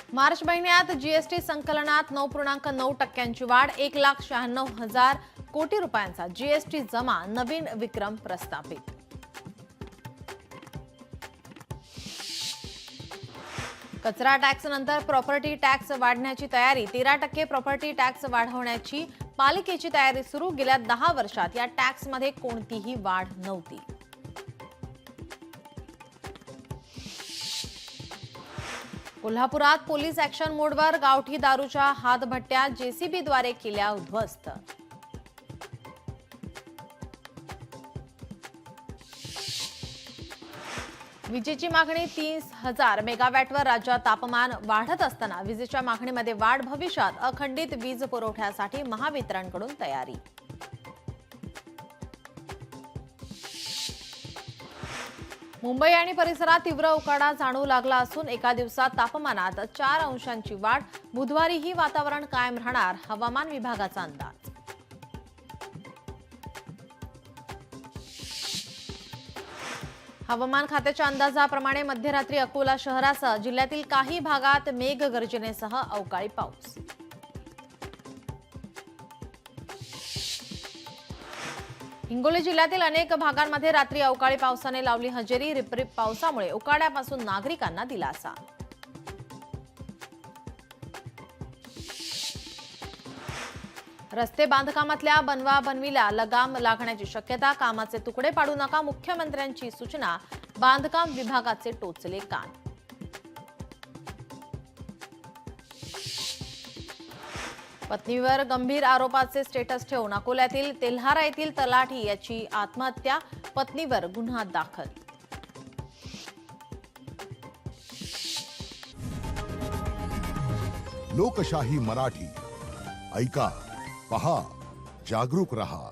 मार्च महिन्यात जीएसटी संकलनात 9.9% वाढ, 1,96,000 कोटी रुपयांचा जीएसटी जमा, नवीन विक्रम प्रस्थापित. कचरा टॅक्स नंतर प्रॉपर्टी टॅक्स वाढण्याची तयारी, 13% प्रॉपर्टी टॅक्स वाढवण्याची पालिकेची तयारी सुरू. गेल्या 10 वर्षात या टॅक्समध्ये कोणतीही वाढ नव्हती. कोल्हापुरात पोलीस ऍक्शन मोडवर, गावठी दारूच्या हातभट्ट्या जेसीबीद्वारे केल्या उद्ध्वस्त. विजेची मागणी 30,000 मेगावॅटवर, राज्यात तापमान वाढत असताना विजेच्या मागणीमध्ये वाढ, भविष्यात अखंडित वीज पुरवठ्यासाठी महावितरणकडून तयारी. मुंबई आणि परिसरात तीव्र उकाडा जाणवू लागला असून एका दिवसात तापमानात 4 अंशांची वाढ. बुधवारीही वातावरण कायम राहणार, हवामान विभागाचा अंदाज. हवामान खात्याच्या अंदाजाप्रमाणे मध्यरात्री अकोला शहरासह जिल्ह्यातील काही भागात मेघगर्जनेसह अवकाळी पाऊस. हिंगोली जिल्ह्यातील अनेक भागांमध्ये रात्री अवकाळी पावसाने लावली हजेरी. रिपरिप पावसामुळे उकाड्यापासून नागरिकांना दिलासा. रस्ते बांधकामातल्या बनवाबनवीला लगाम लागण्याची शक्यता, कामाचे तुकडे पाडू नका, मुख्यमंत्र्यांची सूचना. बांधकाम विभागाचे टोचले कान. पत्नीवर गंभीर आरोपाचे स्टेटस ठेवून अकोल्यातील तेल्हारा येथील तलाठी याची आत्महत्या, पत्नीवर गुन्हा दाखल. लोकशाही मराठी ऐका, पहा, जागरूक रहा.